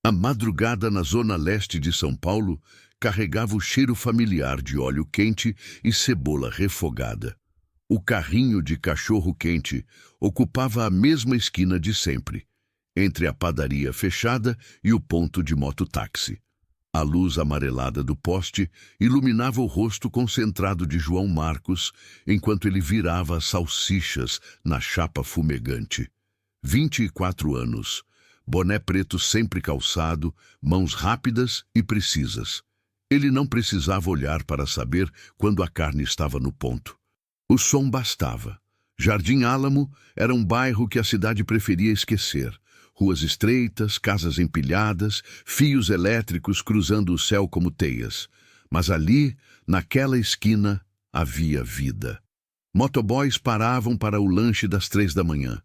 A madrugada na zona leste de São Paulo carregava o cheiro familiar de óleo quente e cebola refogada. O carrinho de cachorro-quente ocupava a mesma esquina de sempre, entre a padaria fechada e o ponto de mototáxi. A luz amarelada do poste iluminava o rosto concentrado de João Marcos enquanto ele virava as salsichas na chapa fumegante. 24 anos, boné preto sempre calçado, mãos rápidas e precisas. Ele não precisava olhar para saber quando a carne estava no ponto. O som bastava. Jardim Álamo era um bairro que a cidade preferia esquecer. Ruas estreitas, casas empilhadas, fios elétricos cruzando o céu como teias. Mas ali, naquela esquina, havia vida. Motoboys paravam para o lanche das 3 da manhã.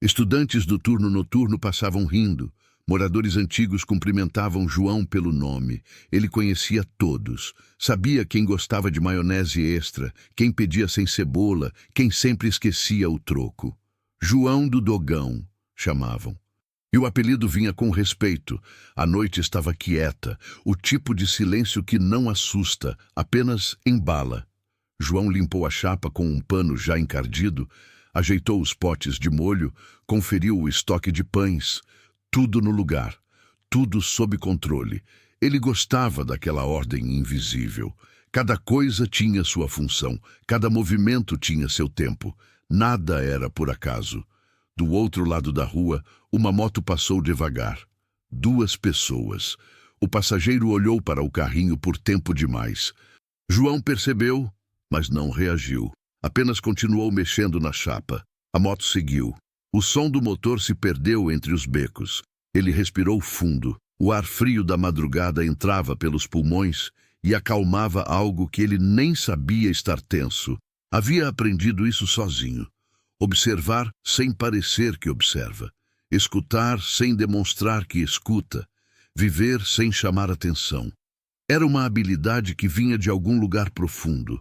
Estudantes do turno noturno passavam rindo. Moradores antigos cumprimentavam João pelo nome. Ele conhecia todos. Sabia quem gostava de maionese extra, quem pedia sem cebola, quem sempre esquecia o troco. João do Dogão, chamavam. E o apelido vinha com respeito. A noite estava quieta, o tipo de silêncio que não assusta, apenas embala. João limpou a chapa com um pano já encardido, ajeitou os potes de molho, conferiu o estoque de pães. Tudo no lugar, tudo sob controle. Ele gostava daquela ordem invisível. Cada coisa tinha sua função, cada movimento tinha seu tempo. Nada era por acaso. Do outro lado da rua, uma moto passou devagar. 2 pessoas. O passageiro olhou para o carrinho por tempo demais. João percebeu, mas não reagiu. Apenas continuou mexendo na chapa. A moto seguiu. O som do motor se perdeu entre os becos. Ele respirou fundo. O ar frio da madrugada entrava pelos pulmões e acalmava algo que ele nem sabia estar tenso. Havia aprendido isso sozinho. Observar sem parecer que observa. Escutar sem demonstrar que escuta. Viver sem chamar atenção. Era uma habilidade que vinha de algum lugar profundo.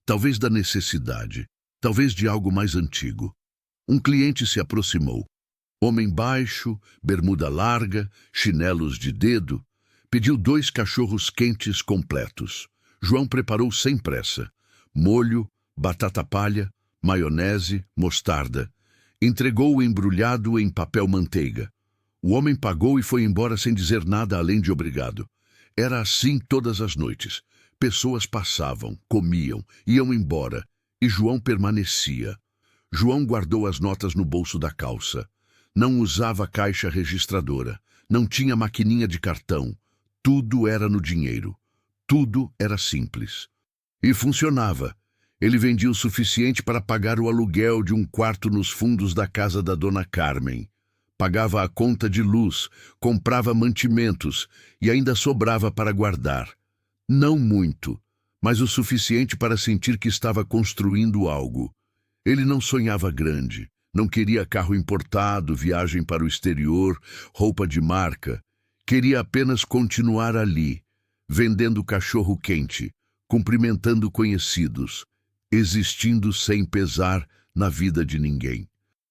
Talvez da necessidade. Talvez de algo mais antigo. Um cliente se aproximou. Homem baixo, bermuda larga, chinelos de dedo. Pediu 2 cachorros quentes completos. João preparou sem pressa. Molho, batata palha, maionese, mostarda. Entregou-o embrulhado em papel manteiga. O homem pagou e foi embora sem dizer nada além de obrigado. Era assim todas as noites. Pessoas passavam, comiam, iam embora. E João permanecia. João guardou as notas no bolso da calça. Não usava caixa registradora. Não tinha maquininha de cartão. Tudo era no dinheiro. Tudo era simples. E funcionava. Ele vendia o suficiente para pagar o aluguel de um quarto nos fundos da casa da dona Carmen. Pagava a conta de luz, comprava mantimentos e ainda sobrava para guardar. Não muito, mas o suficiente para sentir que estava construindo algo. Ele não sonhava grande, não queria carro importado, viagem para o exterior, roupa de marca. Queria apenas continuar ali, vendendo cachorro quente, cumprimentando conhecidos, existindo sem pesar na vida de ninguém.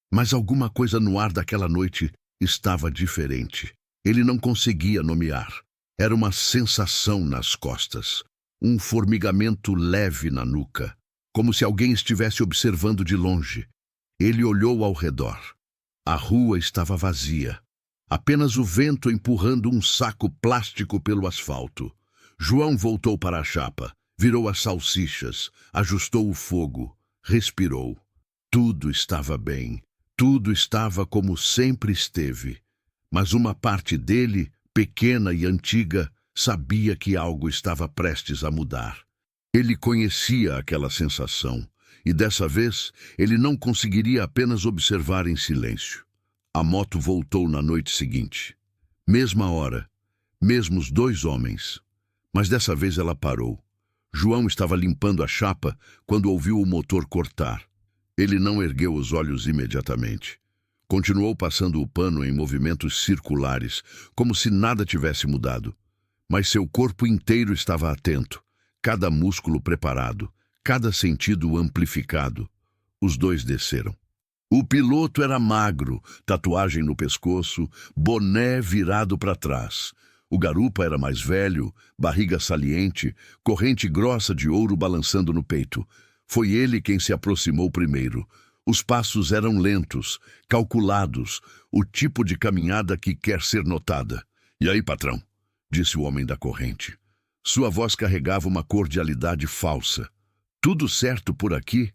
Mas alguma coisa no ar daquela noite estava diferente. Ele não conseguia nomear. Era uma sensação nas costas, um formigamento leve na nuca, como se alguém estivesse observando de longe. Ele olhou ao redor. A rua estava vazia. Apenas o vento empurrando um saco plástico pelo asfalto. João voltou para a chapa, virou as salsichas, ajustou o fogo, respirou. Tudo estava bem. Tudo estava como sempre esteve. Mas uma parte dele, pequena e antiga, sabia que algo estava prestes a mudar. Ele conhecia aquela sensação, e dessa vez ele não conseguiria apenas observar em silêncio. A moto voltou na noite seguinte. Mesma hora, mesmos 2 homens. Mas dessa vez ela parou. João estava limpando a chapa quando ouviu o motor cortar. Ele não ergueu os olhos imediatamente. Continuou passando o pano em movimentos circulares, como se nada tivesse mudado. Mas seu corpo inteiro estava atento, cada músculo preparado, cada sentido amplificado. Os 2 desceram. O piloto era magro, tatuagem no pescoço, boné virado para trás. O garupa era mais velho, barriga saliente, corrente grossa de ouro balançando no peito. Foi ele quem se aproximou primeiro. Os passos eram lentos, calculados, o tipo de caminhada que quer ser notada. "E aí, patrão?", disse o homem da corrente. Sua voz carregava uma cordialidade falsa. "Tudo certo por aqui?"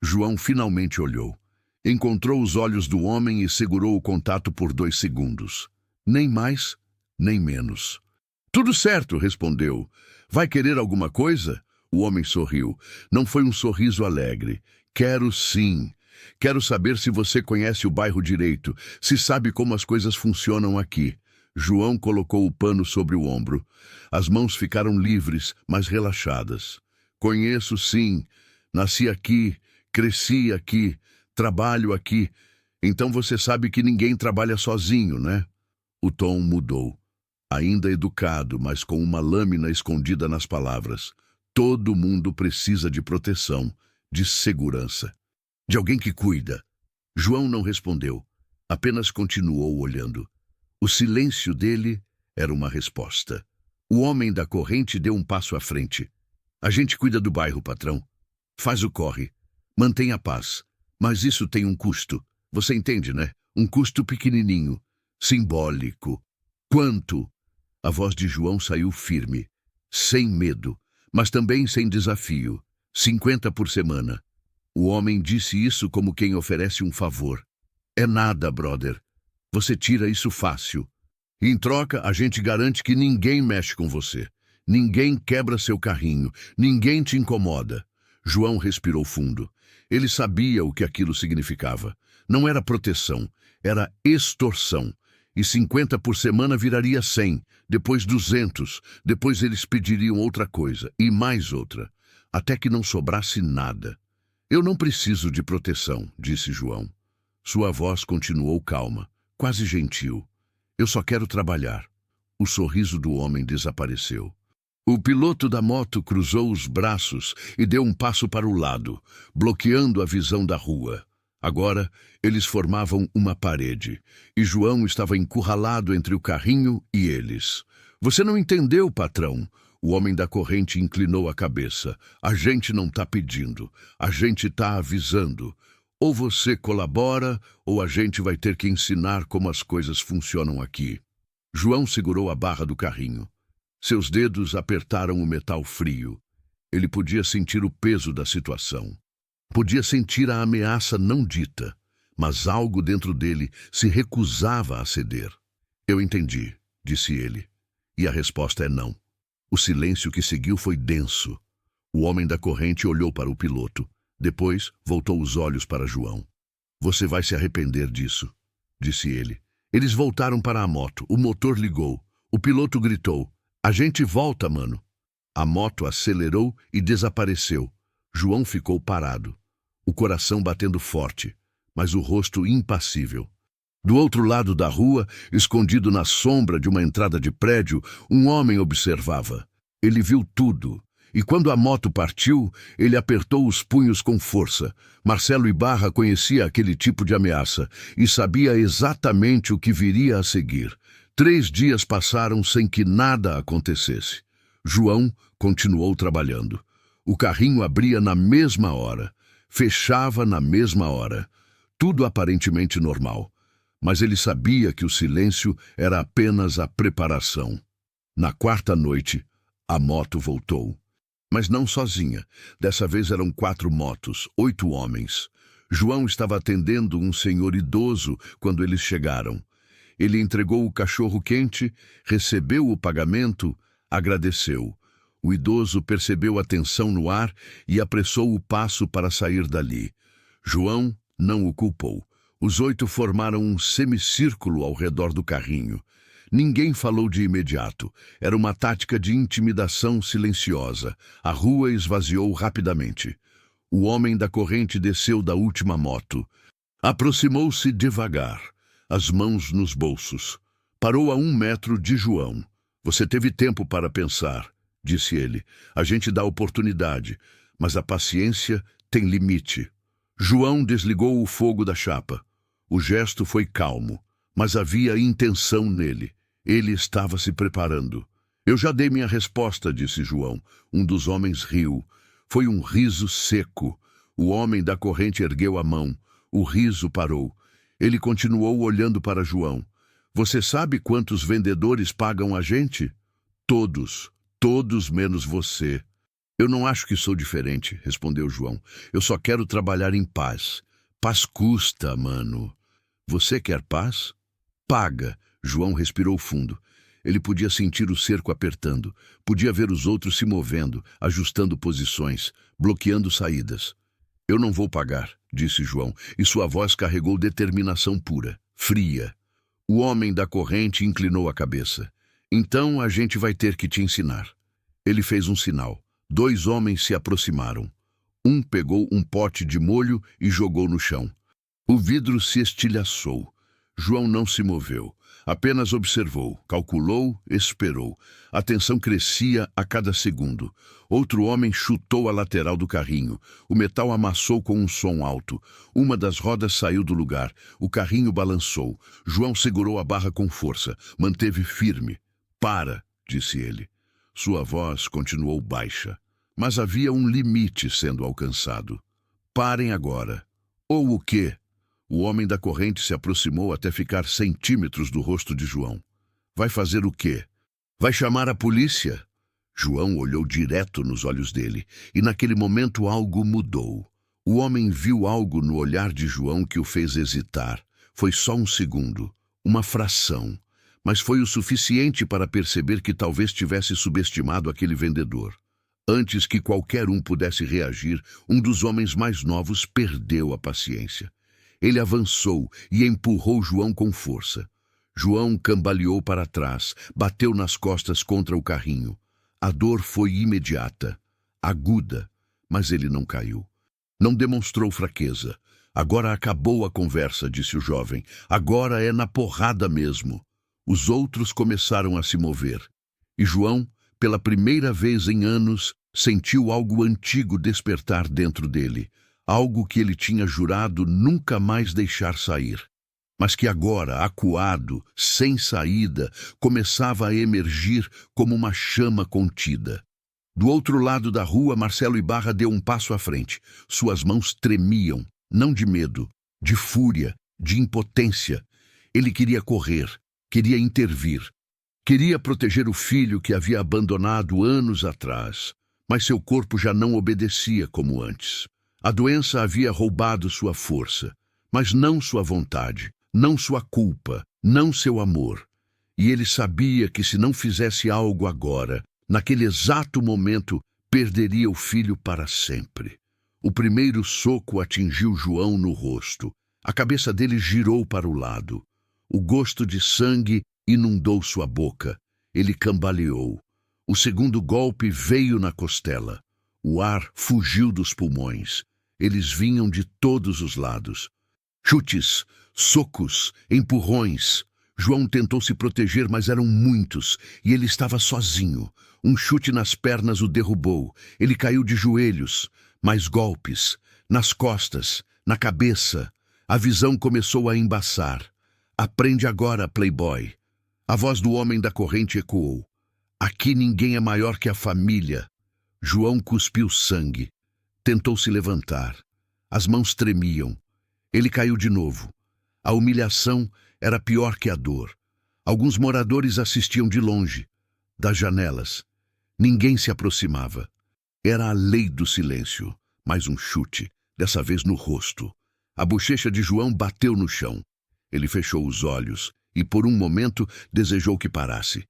João finalmente olhou. Encontrou os olhos do homem e segurou o contato por 2 segundos. Nem mais, nem menos. "Tudo certo", respondeu. "Vai querer alguma coisa?" O homem sorriu. Não foi um sorriso alegre. "Quero sim. Quero saber se você conhece o bairro direito, se sabe como as coisas funcionam aqui." João colocou o pano sobre o ombro. As mãos ficaram livres, mas relaxadas. "Conheço sim. Nasci aqui, cresci aqui, trabalho aqui. Então você sabe que ninguém trabalha sozinho, né?" O tom mudou. Ainda educado, mas com uma lâmina escondida nas palavras. "Todo mundo precisa de proteção, de segurança. De alguém que cuida." João não respondeu, apenas continuou olhando. O silêncio dele era uma resposta. O homem da corrente deu um passo à frente. "A gente cuida do bairro, patrão. Faz o corre. Mantém a paz. Mas isso tem um custo. Você entende, né? Um custo pequenininho, simbólico." "Quanto?" A voz de João saiu firme, sem medo, mas também sem desafio. 50 por semana." O homem disse isso como quem oferece um favor. "É nada, brother. Você tira isso fácil. Em troca, a gente garante que ninguém mexe com você. Ninguém quebra seu carrinho. Ninguém te incomoda." João respirou fundo. Ele sabia o que aquilo significava. Não era proteção, era extorsão. E 50 por semana viraria 100, depois 200, depois eles pediriam outra coisa, e mais outra, até que não sobrasse nada. "Eu não preciso de proteção", disse João. Sua voz continuou calma, quase gentil. "Eu só quero trabalhar." O sorriso do homem desapareceu. O piloto da moto cruzou os braços e deu um passo para o lado, bloqueando a visão da rua. Agora, eles formavam uma parede, e João estava encurralado entre o carrinho e eles. "Você não entendeu, patrão?" O homem da corrente inclinou a cabeça. "A gente não está pedindo, a gente está avisando. Ou você colabora, ou a gente vai ter que ensinar como as coisas funcionam aqui." João segurou a barra do carrinho. Seus dedos apertaram o metal frio. Ele podia sentir o peso da situação. Podia sentir a ameaça não dita, mas algo dentro dele se recusava a ceder. "Eu entendi", disse ele. E a resposta é não. O silêncio que seguiu foi denso. O homem da corrente olhou para o piloto. Depois, voltou os olhos para João. "Você vai se arrepender disso", disse ele. Eles voltaram para a moto. O motor ligou. O piloto gritou: "A gente volta, mano." A moto acelerou e desapareceu. João ficou parado, o coração batendo forte, mas o rosto impassível. Do outro lado da rua, escondido na sombra de uma entrada de prédio, um homem observava. Ele viu tudo, e quando a moto partiu, ele apertou os punhos com força. Marcelo Ibarra conhecia aquele tipo de ameaça e sabia exatamente o que viria a seguir. 3 dias passaram sem que nada acontecesse. João continuou trabalhando. O carrinho abria na mesma hora, fechava na mesma hora. Tudo aparentemente normal. Mas ele sabia que o silêncio era apenas a preparação. Na 4ª noite, a moto voltou. Mas não sozinha. Dessa vez eram 4 motos, 8 homens. João estava atendendo um senhor idoso quando eles chegaram. Ele entregou o cachorro quente, recebeu o pagamento, agradeceu. O idoso percebeu a tensão no ar e apressou o passo para sair dali. João não o culpou. Os 8 formaram um semicírculo ao redor do carrinho. Ninguém falou de imediato. Era uma tática de intimidação silenciosa. A rua esvaziou rapidamente. O homem da corrente desceu da última moto. Aproximou-se devagar, as mãos nos bolsos. Parou a 1 metro de João. "Você teve tempo para pensar", disse ele. "A gente dá oportunidade, mas a paciência tem limite." João desligou o fogo da chapa. O gesto foi calmo, mas havia intenção nele. Ele estava se preparando. Eu já dei minha resposta, disse João. Um dos homens riu. Foi um riso seco. O homem da corrente ergueu a mão. O riso parou. Ele continuou olhando para João. Você sabe quantos vendedores pagam a gente? Todos. Todos menos você. Eu não acho que sou diferente, respondeu João. Eu só quero trabalhar em paz. Paz custa, mano. Você quer paz? Paga. João respirou fundo. Ele podia sentir o cerco apertando. Podia ver os outros se movendo, ajustando posições, bloqueando saídas. Eu não vou pagar, disse João, e sua voz carregou determinação pura, fria. O homem da corrente inclinou a cabeça. Então a gente vai ter que te ensinar. Ele fez um sinal. 2 homens se aproximaram. Um pegou um pote de molho e jogou no chão. O vidro se estilhaçou. João não se moveu. Apenas observou, calculou, esperou. A tensão crescia a cada segundo. Outro homem chutou a lateral do carrinho. O metal amassou com um som alto. Uma das rodas saiu do lugar. O carrinho balançou. João segurou a barra com força. Manteve firme. Para, disse ele. Sua voz continuou baixa. Mas havia um limite sendo alcançado. Parem agora. Ou o quê? O homem da corrente se aproximou até ficar centímetros do rosto de João. Vai fazer o quê? Vai chamar a polícia? João olhou direto nos olhos dele, e naquele momento algo mudou. O homem viu algo no olhar de João que o fez hesitar. Foi só um segundo, uma fração, mas foi o suficiente para perceber que talvez tivesse subestimado aquele vendedor. Antes que qualquer um pudesse reagir, um dos homens mais novos perdeu a paciência. Ele avançou e empurrou João com força. João cambaleou para trás, bateu nas costas contra o carrinho. A dor foi imediata, aguda, mas ele não caiu. Não demonstrou fraqueza. Agora acabou a conversa, disse o jovem. Agora é na porrada mesmo. Os outros começaram a se mover. E João, pela primeira vez em anos, sentiu algo antigo despertar dentro dele. Algo que ele tinha jurado nunca mais deixar sair, mas que agora, acuado, sem saída, começava a emergir como uma chama contida. Do outro lado da rua, Marcelo Ibarra deu um passo à frente. Suas mãos tremiam, não de medo, de fúria, de impotência. Ele queria correr, queria intervir, queria proteger o filho que havia abandonado anos atrás, mas seu corpo já não obedecia como antes. A doença havia roubado sua força, mas não sua vontade, não sua culpa, não seu amor. E ele sabia que se não fizesse algo agora, naquele exato momento, perderia o filho para sempre. O primeiro soco atingiu João no rosto. A cabeça dele girou para o lado. O gosto de sangue inundou sua boca. Ele cambaleou. O segundo golpe veio na costela. O ar fugiu dos pulmões. Eles vinham de todos os lados. Chutes, socos, empurrões. João tentou se proteger, mas eram muitos, e ele estava sozinho. Um chute nas pernas o derrubou. Ele caiu de joelhos. Mais golpes, nas costas, na cabeça. A visão começou a embaçar. Aprende agora, playboy. A voz do homem da corrente ecoou. Aqui ninguém é maior que a família. João cuspiu sangue. Tentou se levantar. As mãos tremiam. Ele caiu de novo. A humilhação era pior que a dor. Alguns moradores assistiam de longe, das janelas. Ninguém se aproximava. Era a lei do silêncio. Mais um chute, dessa vez no rosto. A bochecha de João bateu no chão. Ele fechou os olhos e, por um momento, desejou que parasse.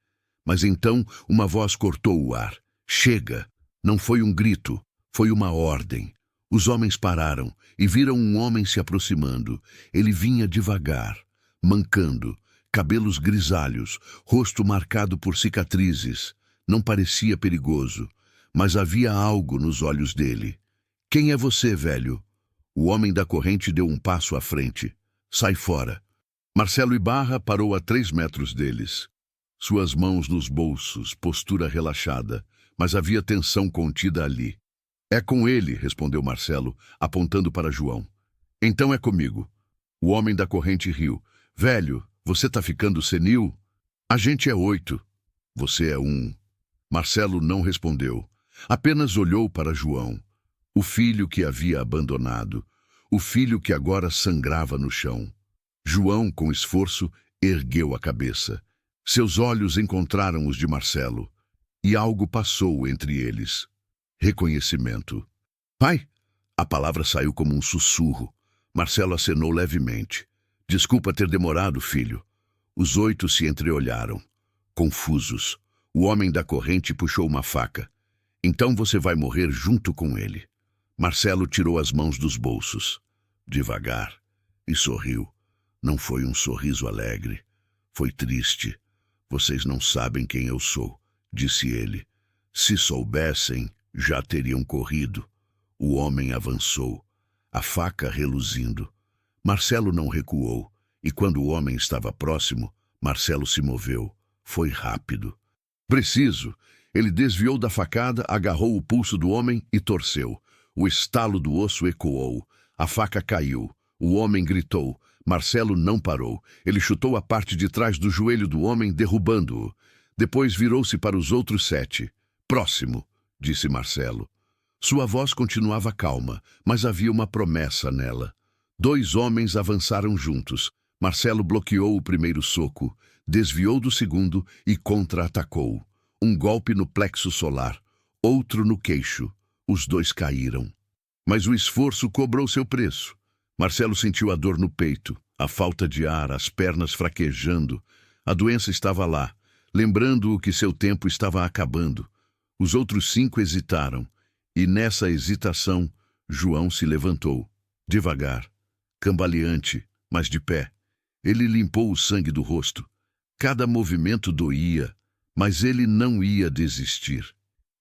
Mas então uma voz cortou o ar. Chega! Não foi um grito. Foi uma ordem. Os homens pararam e viram um homem se aproximando. Ele vinha devagar, mancando, cabelos grisalhos, rosto marcado por cicatrizes. Não parecia perigoso, mas havia algo nos olhos dele. Quem é você, velho? O homem da corrente deu um passo à frente. Sai fora. Marcelo Ibarra parou a 3 metros deles. Suas mãos nos bolsos, postura relaxada, mas havia tensão contida ali. É com ele, respondeu Marcelo, apontando para João. Então é comigo. O homem da corrente riu. Velho, você tá ficando senil? A gente é 8. Você é 1. Marcelo não respondeu. Apenas olhou para João, o filho que havia abandonado, o filho que agora sangrava no chão. João, com esforço, ergueu a cabeça. Seus olhos encontraram os de Marcelo, e algo passou entre eles. Reconhecimento. Pai? A palavra saiu como um sussurro. Marcelo acenou levemente. Desculpa ter demorado, filho. Os 8 se entreolharam, confusos. O homem da corrente puxou uma faca. Então você vai morrer junto com ele. Marcelo tirou as mãos dos bolsos, devagar, e sorriu. Não foi um sorriso alegre. Foi triste. Vocês não sabem quem eu sou, disse ele. Se soubessem, já teriam corrido. O homem avançou, a faca reluzindo. Marcelo não recuou, e quando o homem estava próximo, Marcelo se moveu. Foi rápido. Preciso. Ele desviou da facada, agarrou o pulso do homem e torceu. O estalo do osso ecoou. A faca caiu. O homem gritou. Marcelo não parou. Ele chutou a parte de trás do joelho do homem, derrubando-o. Depois virou-se para os outros 7. Próximo, disse Marcelo. Sua voz continuava calma, mas havia uma promessa nela. 2 homens avançaram juntos. Marcelo bloqueou o primeiro soco, desviou do segundo e contra-atacou. Um golpe no plexo solar, outro no queixo. Os 2 caíram. Mas o esforço cobrou seu preço. Marcelo sentiu a dor no peito, a falta de ar, as pernas fraquejando. A doença estava lá, lembrando-o que seu tempo estava acabando. Os outros 5 hesitaram, e nessa hesitação, João se levantou, devagar, cambaleante, mas de pé. Ele limpou o sangue do rosto. Cada movimento doía, mas ele não ia desistir.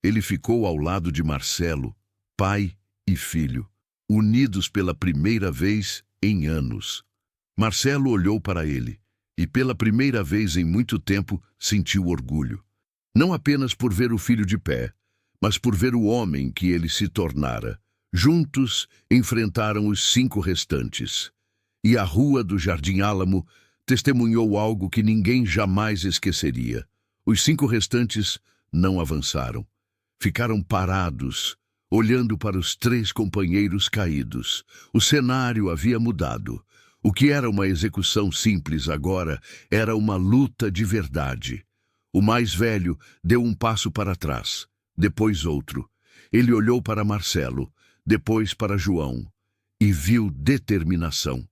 Ele ficou ao lado de Marcelo, pai e filho, unidos pela primeira vez em anos. Marcelo olhou para ele e, pela primeira vez em muito tempo, sentiu orgulho. Não apenas por ver o filho de pé, mas por ver o homem que ele se tornara. Juntos enfrentaram os 5 restantes. E a rua do Jardim Álamo testemunhou algo que ninguém jamais esqueceria. Os 5 restantes não avançaram. Ficaram parados, olhando para os 3 companheiros caídos. O cenário havia mudado. O que era uma execução simples agora era uma luta de verdade. O mais velho deu um passo para trás, depois outro. Ele olhou para Marcelo, depois para João, e viu determinação.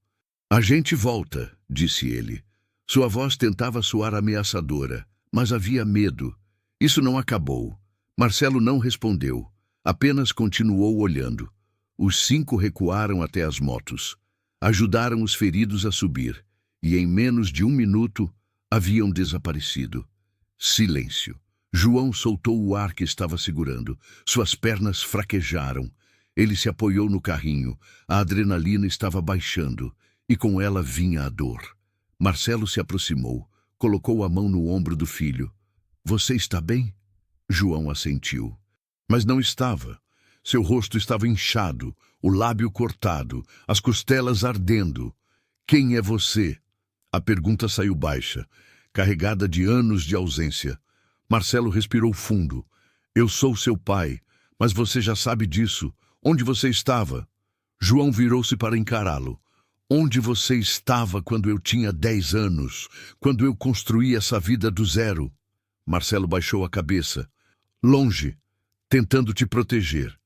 A gente volta, disse ele. Sua voz tentava soar ameaçadora, mas havia medo. Isso não acabou. Marcelo não respondeu, apenas continuou olhando. Os 5 recuaram até as motos. Ajudaram os feridos a subir, e em menos de 1 minuto haviam desaparecido. Silêncio. João soltou o ar que estava segurando. Suas pernas fraquejaram. Ele se apoiou no carrinho. A adrenalina estava baixando, e com ela vinha a dor. Marcelo se aproximou, colocou a mão no ombro do filho. Você está bem? João assentiu. Mas não estava. Seu rosto estava inchado, o lábio cortado, as costelas ardendo. Quem é você? A pergunta saiu baixa, carregada de anos de ausência. Marcelo respirou fundo. Eu sou seu pai, mas você já sabe disso. Onde você estava? João virou-se para encará-lo. Onde você estava quando eu tinha 10 anos, quando eu construí essa vida do zero? Marcelo baixou a cabeça. Longe, tentando te proteger.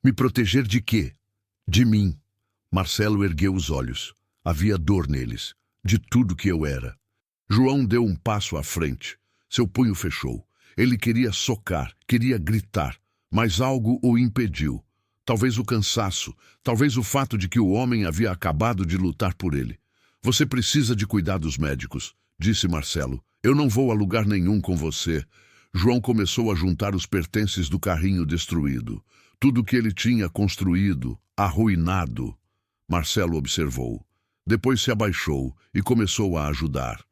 Me proteger de quê? De mim. Marcelo ergueu os olhos. Havia dor neles, de tudo que eu era. João deu um passo à frente. Seu punho fechou. Ele queria socar, queria gritar, mas algo o impediu. Talvez o cansaço, talvez o fato de que o homem havia acabado de lutar por ele. Você precisa de cuidados médicos, disse Marcelo. Eu não vou a lugar nenhum com você. João começou a juntar os pertences do carrinho destruído. Tudo que ele tinha construído, arruinado. Marcelo observou. Depois se abaixou e começou a ajudar.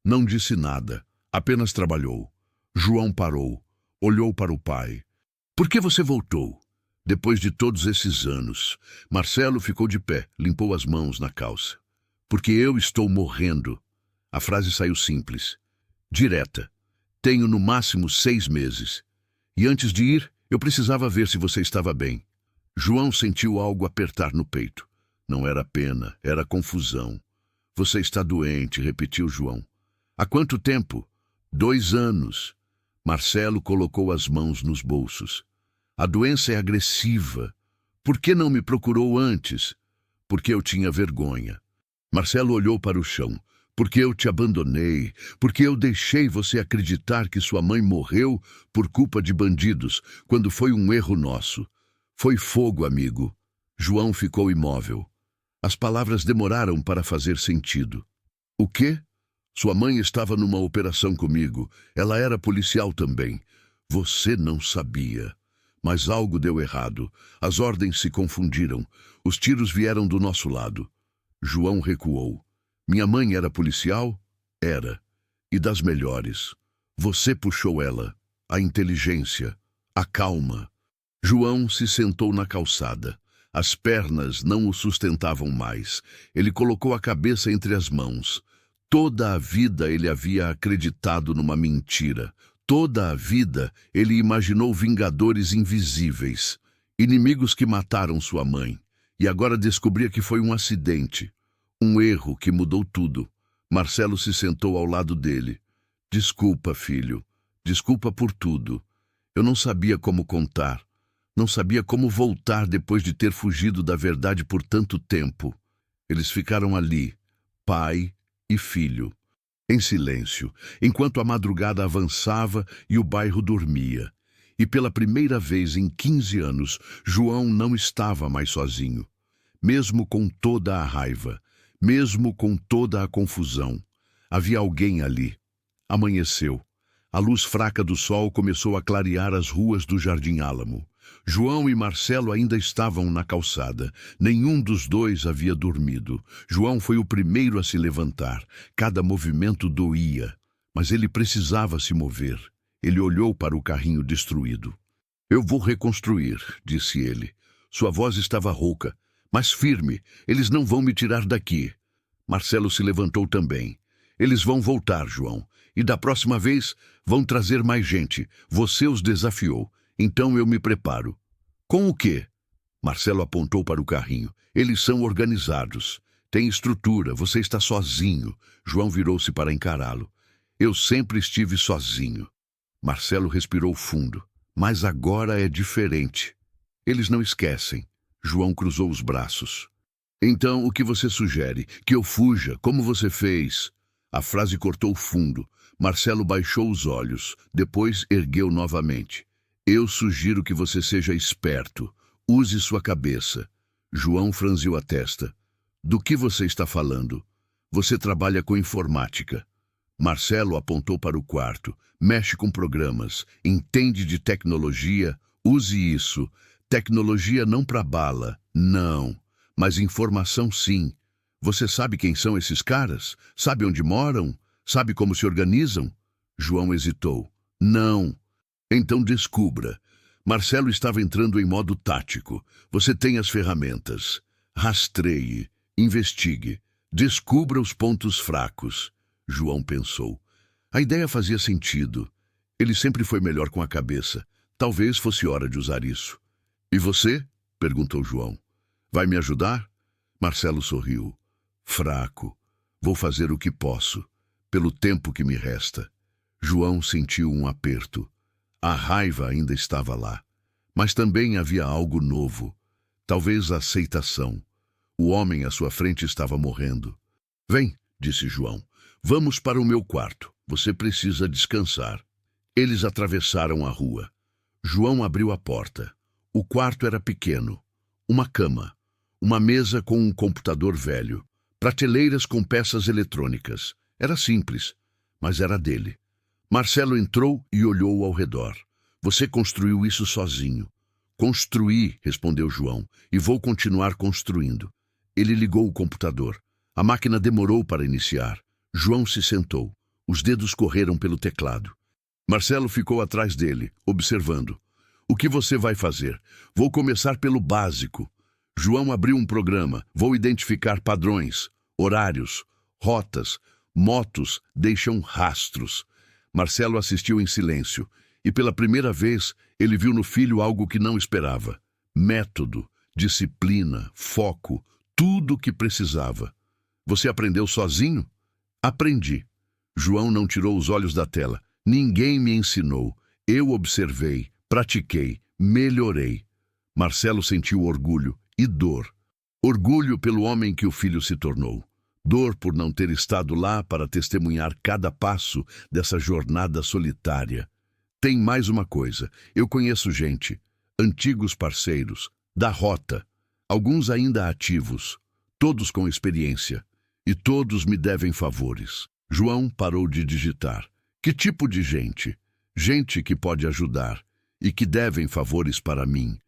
Não disse nada, apenas trabalhou. João parou, olhou para o pai. Por que você voltou? Depois de todos esses anos, Marcelo ficou de pé, limpou as mãos na calça. Porque eu estou morrendo. A frase saiu simples, direta. Tenho no máximo 6 meses. E antes de ir, eu precisava ver se você estava bem. João sentiu algo apertar no peito. Não era pena, era confusão. Você está doente, repetiu João. Há quanto tempo? 2 anos. Marcelo colocou as mãos nos bolsos. A doença é agressiva. Por que não me procurou antes? Porque eu tinha vergonha. Marcelo olhou para o chão. Porque eu te abandonei, porque eu deixei você acreditar que sua mãe morreu por culpa de bandidos, quando foi um erro nosso. Foi fogo, amigo. João ficou imóvel. As palavras demoraram para fazer sentido. O quê? Sua mãe estava numa operação comigo. Ela era policial também. Você não sabia. Mas algo deu errado. As ordens se confundiram. Os tiros vieram do nosso lado. João recuou. Minha mãe era policial? Era. E das melhores. Você puxou ela. A inteligência. A calma. João se sentou na calçada. As pernas não o sustentavam mais. Ele colocou a cabeça entre as mãos. Toda a vida ele havia acreditado numa mentira. Toda a vida ele imaginou vingadores invisíveis. Inimigos que mataram sua mãe. E agora descobria que foi um acidente. Um erro que mudou tudo. Marcelo se sentou ao lado dele. Desculpa, filho. Desculpa por tudo. Eu não sabia como contar. Não sabia como voltar depois de ter fugido da verdade por tanto tempo. Eles ficaram ali, pai e filho, em silêncio, enquanto a madrugada avançava e o bairro dormia. E pela primeira vez em 15 anos, João não estava mais sozinho. Mesmo com toda a raiva, mesmo com toda a confusão, havia alguém ali. Amanheceu. A luz fraca do sol começou a clarear as ruas do Jardim Álamo. João e Marcelo ainda estavam na calçada. Nenhum dos dois havia dormido. João foi o primeiro a se levantar. Cada movimento doía, mas ele precisava se mover. Ele olhou para o carrinho destruído. Eu vou reconstruir, disse ele. Sua voz estava rouca, mas firme. Eles não vão me tirar daqui. Marcelo se levantou também. Eles vão voltar, João. E da próxima vez vão trazer mais gente. Você os desafiou. Então eu me preparo. Com o quê? Marcelo apontou para o carrinho. Eles são organizados. Tem estrutura. Você está sozinho. João virou-se para encará-lo. Eu sempre estive sozinho. Marcelo respirou fundo. Mas agora é diferente. Eles não esquecem. João cruzou os braços. Então, o que você sugere? Que eu fuja, como você fez? A frase cortou fundo. Marcelo baixou os olhos. Depois ergueu novamente. Eu sugiro que você seja esperto. Use sua cabeça. João franziu a testa. Do que você está falando? Você trabalha com informática. Marcelo apontou para o quarto. Mexe com programas. Entende de tecnologia. Use isso. Tecnologia não para bala. Não. Mas informação sim. Você sabe quem são esses caras? Sabe onde moram? Sabe como se organizam? João hesitou. Não. Então descubra. Marcelo estava entrando em modo tático. Você tem as ferramentas. Rastreie. Investigue. Descubra os pontos fracos. João pensou. A ideia fazia sentido. Ele sempre foi melhor com a cabeça. Talvez fosse hora de usar isso. E você? Perguntou João. Vai me ajudar? Marcelo sorriu. Fraco. Vou fazer o que posso. Pelo tempo que me resta. João sentiu um aperto. A raiva ainda estava lá. Mas também havia algo novo. Talvez a aceitação. O homem à sua frente estava morrendo. Vem, disse João. Vamos para o meu quarto. Você precisa descansar. Eles atravessaram a rua. João abriu a porta. O quarto era pequeno. Uma cama. Uma mesa com um computador velho. Prateleiras com peças eletrônicas. Era simples, mas era dele. Marcelo entrou e olhou ao redor. Você construiu isso sozinho. Construí, respondeu João, e vou continuar construindo. Ele ligou o computador. A máquina demorou para iniciar. João se sentou. Os dedos correram pelo teclado. Marcelo ficou atrás dele, observando. O que você vai fazer? Vou começar pelo básico. João abriu um programa. Vou identificar padrões, horários, rotas. Motos deixam rastros. Marcelo assistiu em silêncio. E pela primeira vez, ele viu no filho algo que não esperava. Método, disciplina, foco, tudo o que precisava. Você aprendeu sozinho? Aprendi. João não tirou os olhos da tela. Ninguém me ensinou. Eu observei, pratiquei, melhorei. Marcelo sentiu orgulho e dor. Orgulho pelo homem que o filho se tornou. Dor por não ter estado lá para testemunhar cada passo dessa jornada solitária. Tem mais uma coisa. Eu conheço gente, antigos parceiros, da rota, alguns ainda ativos, todos com experiência, e todos me devem favores. João parou de digitar. Que tipo de gente? Gente que pode ajudar e que devem favores para mim.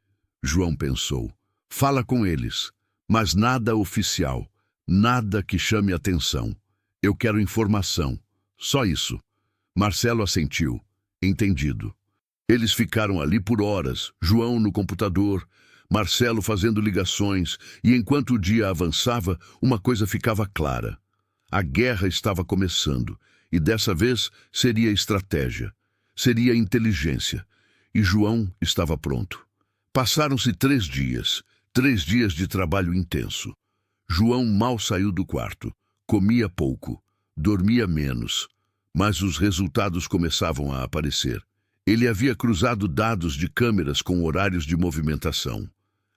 João pensou. Fala com eles, mas nada oficial, nada que chame atenção. Eu quero informação, só isso. Marcelo assentiu. Entendido. Eles ficaram ali por horas, João no computador, Marcelo fazendo ligações, e enquanto o dia avançava, uma coisa ficava clara. A guerra estava começando, e dessa vez seria estratégia, seria inteligência, e João estava pronto. Passaram-se 3 dias, 3 dias de trabalho intenso. João mal saiu do quarto, comia pouco, dormia menos, mas os resultados começavam a aparecer. Ele havia cruzado dados de câmeras com horários de movimentação.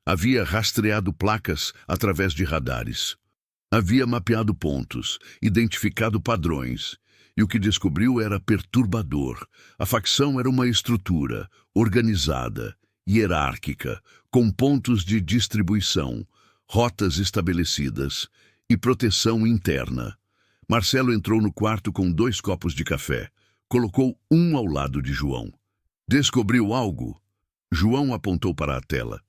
Havia rastreado placas através de radares. Havia mapeado pontos, identificado padrões. E o que descobriu era perturbador. A facção era uma estrutura, organizada, hierárquica, com pontos de distribuição, rotas estabelecidas e proteção interna. Marcelo entrou no quarto com 2 copos de café. Colocou um ao lado de João. Descobriu algo? João apontou para a tela.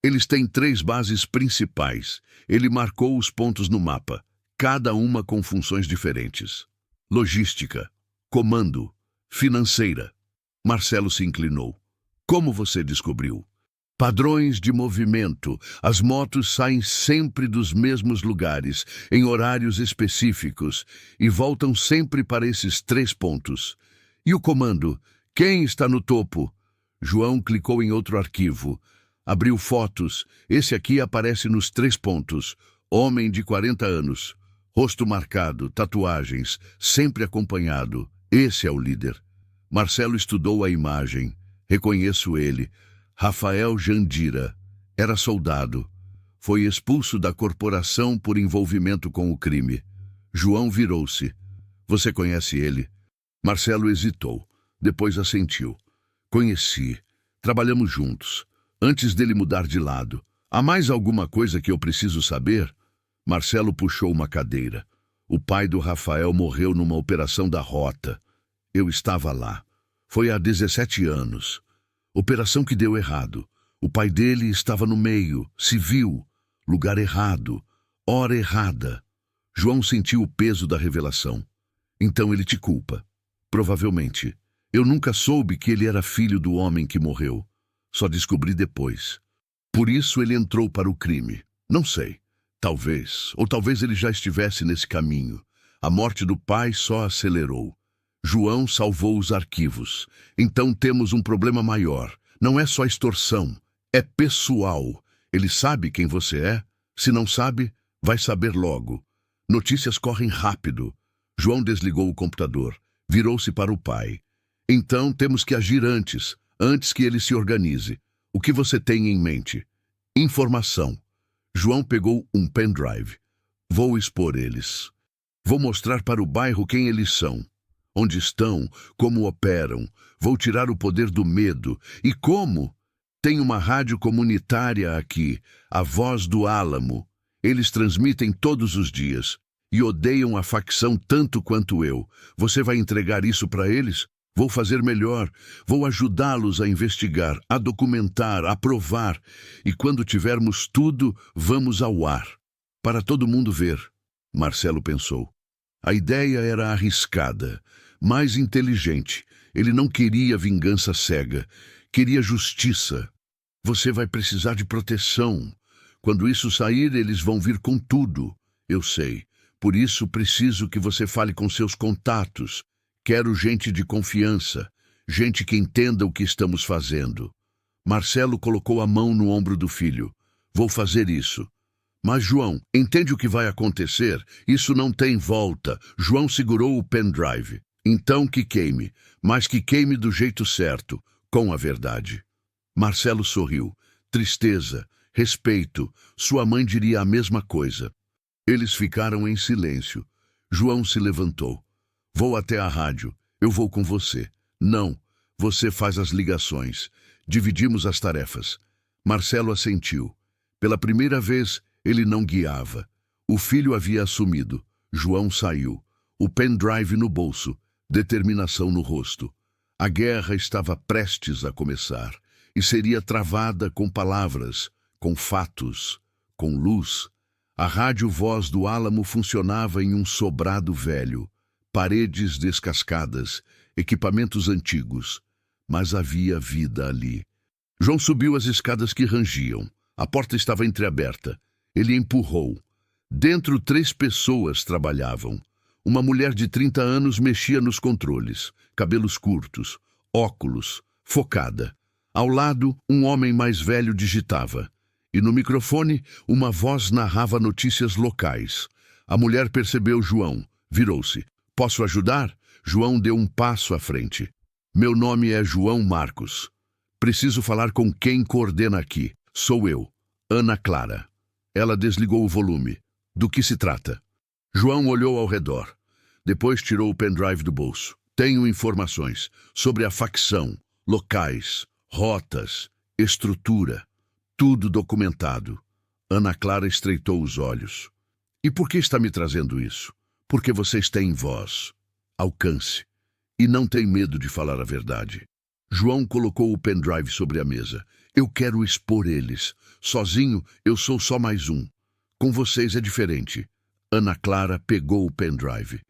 Eles têm 3 bases principais. Ele marcou os pontos no mapa, cada uma com funções diferentes. Logística, comando, financeira. Marcelo se inclinou. Como você descobriu? Padrões de movimento. As motos saem sempre dos mesmos lugares, em horários específicos, e voltam sempre para esses 3 pontos. E o comando? Quem está no topo? João clicou em outro arquivo. Abriu fotos. Esse aqui aparece nos 3 pontos. Homem de 40 anos. Rosto marcado, tatuagens, sempre acompanhado. Esse é o líder. Marcelo estudou a imagem. Reconheço ele. Rafael Jandira. Era soldado. Foi expulso da corporação por envolvimento com o crime. João virou-se. Você conhece ele? Marcelo hesitou. Depois assentiu. Conheci. Trabalhamos juntos. Antes dele mudar de lado. Há mais alguma coisa que eu preciso saber? Marcelo puxou uma cadeira. O pai do Rafael morreu numa operação da rota. Eu estava lá. Foi há 17 anos. Operação que deu errado. O pai dele estava no meio, civil, lugar errado, hora errada. João sentiu o peso da revelação. Então ele te culpa. Provavelmente. Eu nunca soube que ele era filho do homem que morreu. Só descobri depois. Por isso ele entrou para o crime. Não sei. Talvez, ou talvez ele já estivesse nesse caminho. A morte do pai só acelerou. João salvou os arquivos. Então temos um problema maior. Não é só extorsão, é pessoal. Ele sabe quem você é? Se não sabe, vai saber logo. Notícias correm rápido. João desligou o computador. Virou-se para o pai. Então temos que agir antes que ele se organize. O que você tem em mente? Informação. João pegou um pendrive. Vou expor eles. Vou mostrar para o bairro quem eles são. Onde estão, como operam. Vou tirar o poder do medo. E como? Tem uma rádio comunitária aqui, a Voz do Álamo. Eles transmitem todos os dias e odeiam a facção tanto quanto eu. Você vai entregar isso para eles? Vou fazer melhor. Vou ajudá-los a investigar, a documentar, a provar. E quando tivermos tudo, vamos ao ar. Para todo mundo ver. Marcelo pensou. A ideia era arriscada, mais inteligente. Ele não queria vingança cega. Queria justiça. Você vai precisar de proteção. Quando isso sair, eles vão vir com tudo. Eu sei. Por isso, preciso que você fale com seus contatos. Quero gente de confiança. Gente que entenda o que estamos fazendo. Marcelo colocou a mão no ombro do filho. Vou fazer isso. Mas, João, entende o que vai acontecer? Isso não tem volta. João segurou o pendrive. Então que queime, mas que queime do jeito certo, com a verdade. Marcelo sorriu. Tristeza, respeito. Sua mãe diria a mesma coisa. Eles ficaram em silêncio. João se levantou. Vou até a rádio. Eu vou com você. Não, você faz as ligações. Dividimos as tarefas. Marcelo assentiu. Pela primeira vez, ele não guiava. O filho havia assumido. João saiu. O pendrive no bolso. Determinação no rosto. A guerra estava prestes a começar. E seria travada com palavras, com fatos, com luz. A rádio Voz do Álamo funcionava em um sobrado velho. Paredes descascadas, equipamentos antigos. Mas havia vida ali. João subiu as escadas que rangiam. A porta estava entreaberta. Ele empurrou. Dentro 3 pessoas trabalhavam. Uma mulher de 30 anos mexia nos controles. Cabelos curtos, óculos, focada. Ao lado, um homem mais velho digitava. E no microfone, uma voz narrava notícias locais. A mulher percebeu João. Virou-se. Posso ajudar? João deu um passo à frente. Meu nome é João Marcos. Preciso falar com quem coordena aqui. Sou eu, Ana Clara. Ela desligou o volume. Do que se trata? João olhou ao redor. Depois tirou o pendrive do bolso. Tenho informações sobre a facção, locais, rotas, estrutura. Tudo documentado. Ana Clara estreitou os olhos. E por que está me trazendo isso? Porque vocês têm voz, alcance, e não têm medo de falar a verdade. João colocou o pendrive sobre a mesa. Eu quero expor eles. Sozinho, eu sou só mais um. Com vocês é diferente. Ana Clara pegou o pendrive.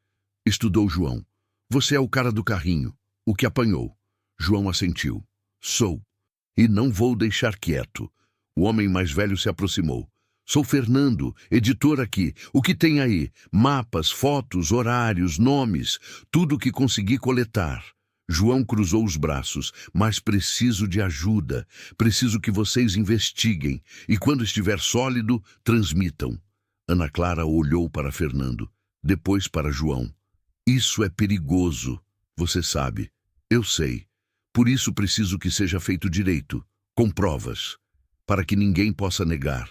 Estudou João. Você é o cara do carrinho, o que apanhou. João assentiu. Sou. E não vou deixar quieto. O homem mais velho se aproximou. Sou Fernando, editor aqui. O que tem aí? Mapas, fotos, horários, nomes, tudo o que consegui coletar. João cruzou os braços. Mas preciso de ajuda. Preciso que vocês investiguem. E quando estiver sólido, transmitam. Ana Clara olhou para Fernando. Depois para João. Isso é perigoso. Você sabe. Eu sei. Por isso preciso que seja feito direito. Com provas. Para que ninguém possa negar.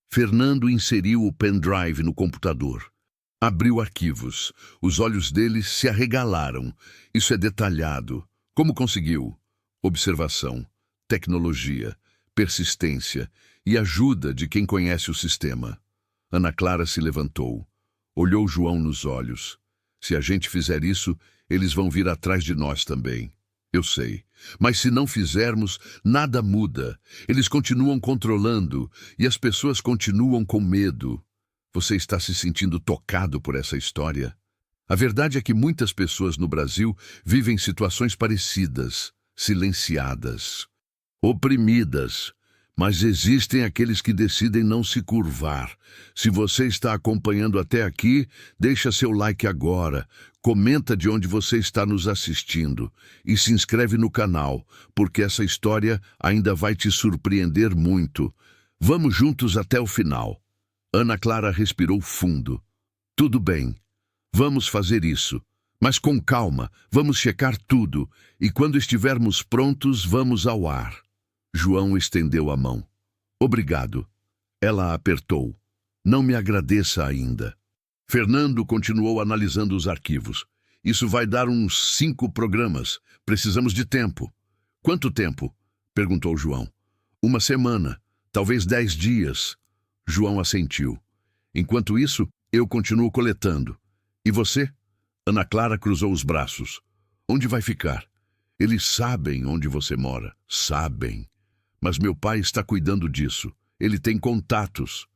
Fernando inseriu o pendrive no computador. Abriu arquivos. Os olhos dele se arregalaram. Isso é detalhado. Como conseguiu? Observação, tecnologia, persistência e ajuda de quem conhece o sistema. Ana Clara se levantou. Olhou João nos olhos. Se a gente fizer isso, eles vão vir atrás de nós também. Eu sei. Mas se não fizermos, nada muda. Eles continuam controlando e as pessoas continuam com medo. Você está se sentindo tocado por essa história? A verdade é que muitas pessoas no Brasil vivem situações parecidas, silenciadas, oprimidas. Mas existem aqueles que decidem não se curvar. Se você está acompanhando até aqui, deixa seu like agora, comenta de onde você está nos assistindo e se inscreve no canal, porque essa história ainda vai te surpreender muito. Vamos juntos até o final. Ana Clara respirou fundo. Tudo bem, vamos fazer isso. Mas com calma, vamos checar tudo e quando estivermos prontos, vamos ao ar. João estendeu a mão. Obrigado. Ela apertou. Não me agradeça ainda. Fernando continuou analisando os arquivos. Isso vai dar uns 5 programas. Precisamos de tempo. Quanto tempo? Perguntou João. 1 semana, talvez 10 dias. João assentiu. Enquanto isso, eu continuo coletando. E você? Ana Clara cruzou os braços. Onde vai ficar? Eles sabem onde você mora. Sabem. Mas meu pai está cuidando disso. Ele tem contatos.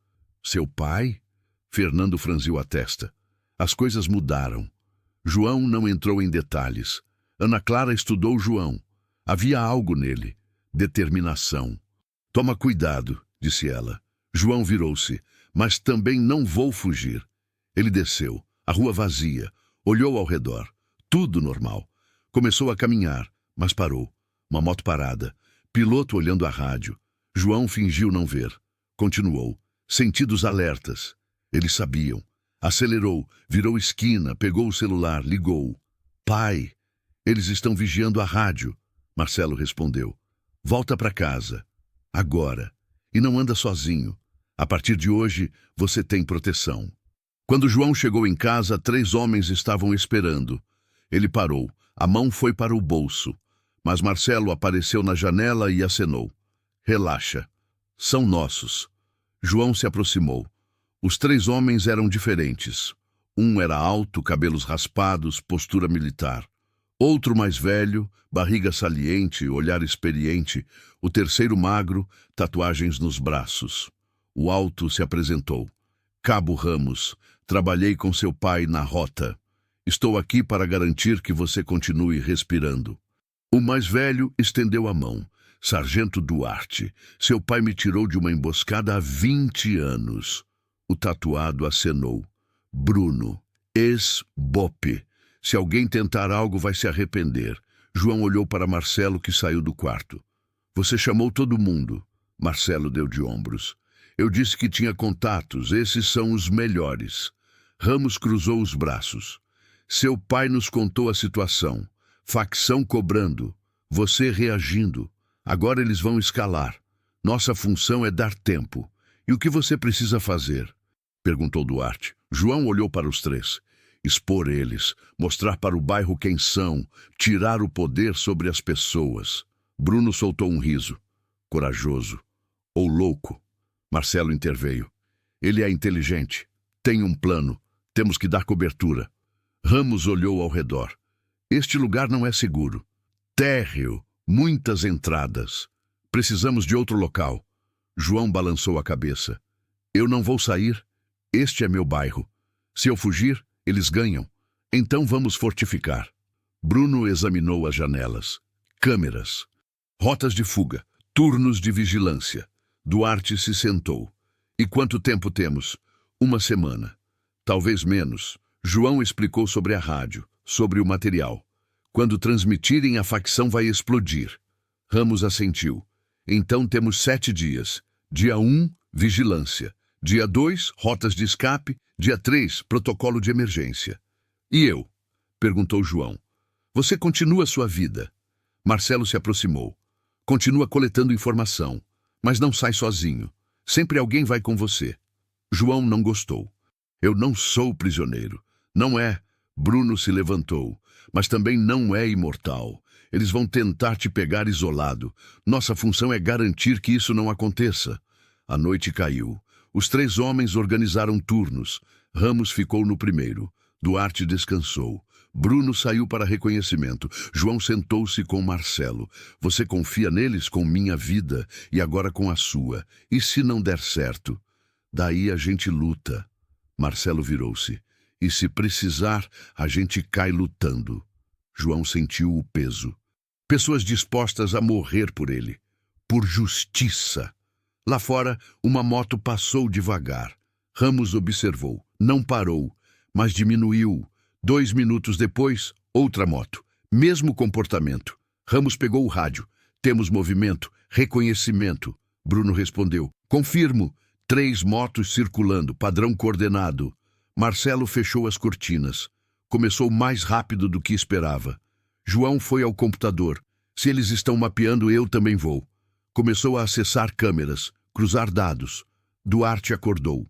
Seu pai? Fernando franziu a testa. As coisas mudaram. João não entrou em detalhes. Ana Clara estudou João. Havia algo nele. determinação. Toma cuidado, disse ela. João virou-se. Mas também não vou fugir. Ele desceu, a rua vazia, olhou ao redor. Tudo normal. Começou a caminhar, mas parou. Uma moto parada. Piloto olhando a rádio. João fingiu não ver. Continuou. Sentidos alertas. Eles sabiam. Acelerou, virou esquina, pegou o celular, ligou. Pai, eles estão vigiando a rádio. Marcelo respondeu. Volta para casa. Agora. E não anda sozinho. A partir de hoje, você tem proteção. Quando João chegou em casa, 3 homens estavam esperando. Ele parou. A mão foi para o bolso. Mas Marcelo apareceu na janela e acenou. Relaxa. São nossos. João se aproximou. Os 3 homens eram diferentes. Um era alto, cabelos raspados, postura militar. Outro mais velho, barriga saliente, olhar experiente. O terceiro magro, tatuagens nos braços. O alto se apresentou. Cabo Ramos, trabalhei com seu pai na rota. Estou aqui para garantir que você continue respirando. O mais velho estendeu a mão. Sargento Duarte, seu pai me tirou de uma emboscada há 20 anos. O tatuado acenou. Bruno, ex-BOPE. Se alguém tentar algo, vai se arrepender. João olhou para Marcelo, que saiu do quarto. Você chamou todo mundo. Marcelo deu de ombros. Eu disse que tinha contatos, esses são os melhores. Ramos cruzou os braços. Seu pai nos contou a situação. Facção cobrando. Você reagindo. Agora eles vão escalar. Nossa função é dar tempo. E o que você precisa fazer? Perguntou Duarte. João olhou para os 3. Expor eles, mostrar para o bairro quem são, tirar o poder sobre as pessoas. Bruno soltou um riso. Corajoso. Ou louco. Marcelo interveio. Ele é inteligente. Tem um plano. Temos que dar cobertura. Ramos olhou ao redor. Este lugar não é seguro. Térreo, muitas entradas. Precisamos de outro local. João balançou a cabeça. Eu não vou sair. Este é meu bairro. Se eu fugir, eles ganham. Então vamos fortificar. Bruno examinou as janelas. Câmeras. Rotas de fuga. Turnos de vigilância. Duarte se sentou. E quanto tempo temos? 1 semana. Talvez menos. João explicou sobre a rádio, sobre o material. Quando transmitirem, a facção vai explodir. Ramos assentiu. Então temos 7 dias. Dia 1, vigilância. Dia 2, rotas de escape. Dia 3, protocolo de emergência. E eu? Perguntou João. Você continua sua vida. Marcelo se aproximou. Continua coletando informação. Mas não sai sozinho. Sempre alguém vai com você. João não gostou. Eu não sou prisioneiro. Não é. Bruno se levantou. Mas também não é imortal. Eles vão tentar te pegar isolado. Nossa função é garantir que isso não aconteça. A noite caiu. Os 3 homens organizaram turnos. Ramos ficou no primeiro. Duarte descansou. Bruno saiu para reconhecimento. João sentou-se com Marcelo. Você confia neles com minha vida e agora com a sua. E se não der certo? Daí a gente luta. Marcelo virou-se. E se precisar, a gente cai lutando. João sentiu o peso. Pessoas dispostas a morrer por ele. Por justiça. Lá fora, uma moto passou devagar. Ramos observou. Não parou, mas diminuiu. 2 minutos depois, outra moto. Mesmo comportamento. Ramos pegou o rádio. Temos movimento, reconhecimento. Bruno respondeu. Confirmo. 3 motos circulando, padrão coordenado. Marcelo fechou as cortinas. Começou mais rápido do que esperava. João foi ao computador. Se eles estão mapeando, eu também vou. Começou a acessar câmeras, cruzar dados. Duarte acordou.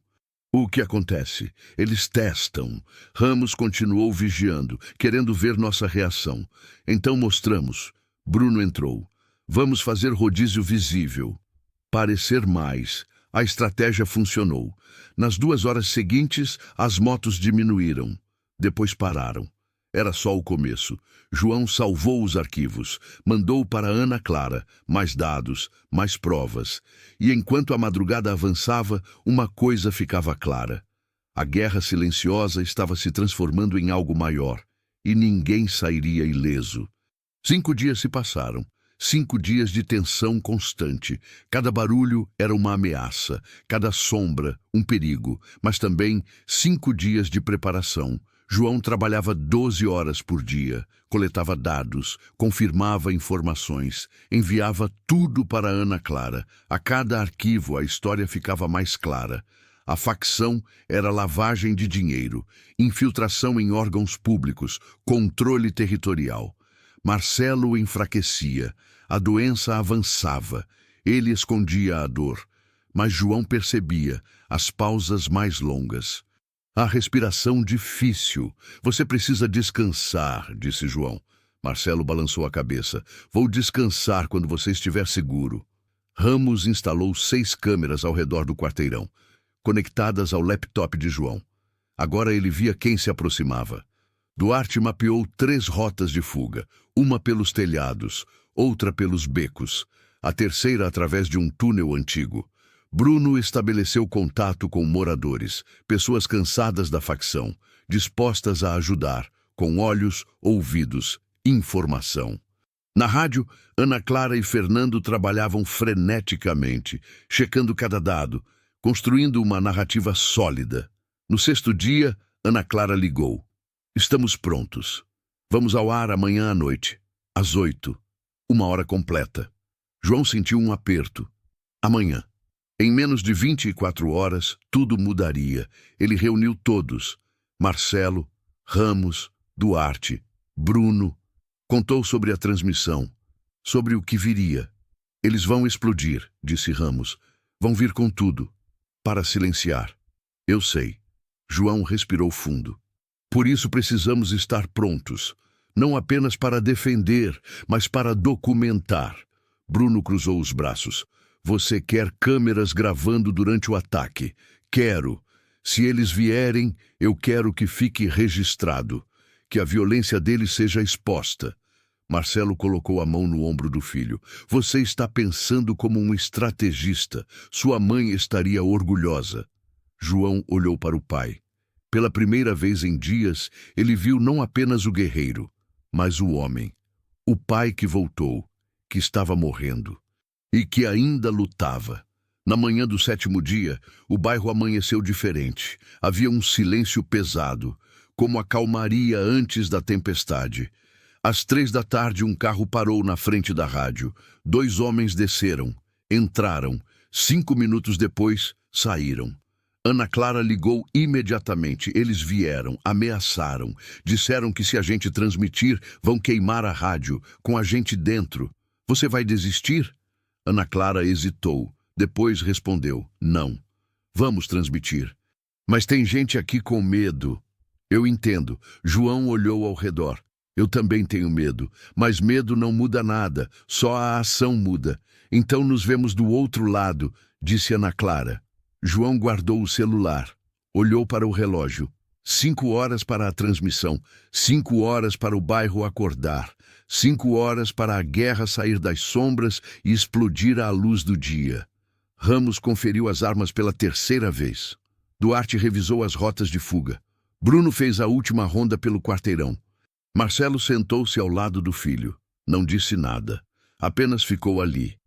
O que acontece? Eles testam. Ramos continuou vigiando, querendo ver nossa reação. Então mostramos. Bruno entrou. Vamos fazer rodízio visível. Parecer mais. A estratégia funcionou. Nas 2 horas seguintes, as motos diminuíram. Depois pararam. Era só o começo. João salvou os arquivos. Mandou para Ana Clara. Mais dados, mais provas. E enquanto a madrugada avançava, uma coisa ficava clara. A guerra silenciosa estava se transformando em algo maior. E ninguém sairia ileso. 5 dias se passaram. 5 dias de tensão constante. Cada barulho era uma ameaça, cada sombra um perigo, mas também 5 dias de preparação. João trabalhava 12 horas por dia, coletava dados, confirmava informações, enviava tudo para Ana Clara. A cada arquivo a história ficava mais clara. A facção era lavagem de dinheiro, infiltração em órgãos públicos, controle territorial. Marcelo enfraquecia, a doença avançava, ele escondia a dor, mas João percebia as pausas mais longas. A respiração difícil. Você precisa descansar, disse João. Marcelo balançou a cabeça. Vou descansar quando você estiver seguro. Ramos instalou 6 câmeras ao redor do quarteirão, conectadas ao laptop de João. Agora ele via quem se aproximava. Duarte mapeou 3 rotas de fuga, uma pelos telhados, outra pelos becos, a terceira através de um túnel antigo. Bruno estabeleceu contato com moradores, pessoas cansadas da facção, dispostas a ajudar, com olhos, ouvidos, informação. Na rádio, Ana Clara e Fernando trabalhavam freneticamente, checando cada dado, construindo uma narrativa sólida. No 6º dia, Ana Clara ligou. Estamos prontos. Vamos ao ar amanhã à noite, às 8, 1 hora completa. João sentiu um aperto. Amanhã. Em menos de 24 horas, tudo mudaria. Ele reuniu todos. Marcelo, Ramos, Duarte, Bruno. Contou sobre a transmissão, sobre o que viria. Eles vão explodir, disse Ramos. Vão vir com tudo, para silenciar. Eu sei. João respirou fundo. Por isso precisamos estar prontos, não apenas para defender, mas para documentar. Bruno cruzou os braços. Você quer câmeras gravando durante o ataque? Quero. Se eles vierem, eu quero que fique registrado, que a violência deles seja exposta. Marcelo colocou a mão no ombro do filho. Você está pensando como um estrategista. Sua mãe estaria orgulhosa. João olhou para o pai. Pela primeira vez em dias, ele viu não apenas o guerreiro, mas o homem. O pai que voltou, que estava morrendo. E que ainda lutava. Na manhã do 7º dia, o bairro amanheceu diferente. Havia um silêncio pesado, como a calmaria antes da tempestade. Às 3 da tarde, um carro parou na frente da rádio. 2 homens desceram, entraram. 5 minutos depois, saíram. Ana Clara ligou imediatamente. Eles vieram, ameaçaram. Disseram que se a gente transmitir, vão queimar a rádio, com a gente dentro. Você vai desistir? Ana Clara hesitou, depois respondeu, não. Vamos transmitir. Mas tem gente aqui com medo. Eu entendo. João olhou ao redor. Eu também tenho medo, mas medo não muda nada, só a ação muda. Então nos vemos do outro lado, disse Ana Clara. João guardou o celular, olhou para o relógio. 5 horas para a transmissão, 5 horas para o bairro acordar. 5 horas para a guerra sair das sombras e explodir à luz do dia. Ramos conferiu as armas pela 3ª vez. Duarte revisou as rotas de fuga. Bruno fez a última ronda pelo quarteirão. Marcelo sentou-se ao lado do filho. Não disse nada. Apenas ficou ali,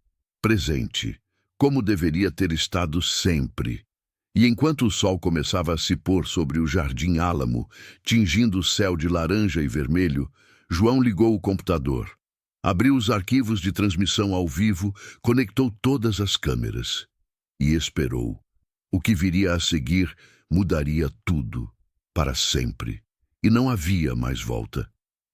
presente, como deveria ter estado sempre. E enquanto o sol começava a se pôr sobre o Jardim Álamo, tingindo o céu de laranja e vermelho, João ligou o computador. Abriu os arquivos de transmissão ao vivo, conectou todas as câmeras. E esperou. O que viria a seguir mudaria tudo, para sempre. E não havia mais volta.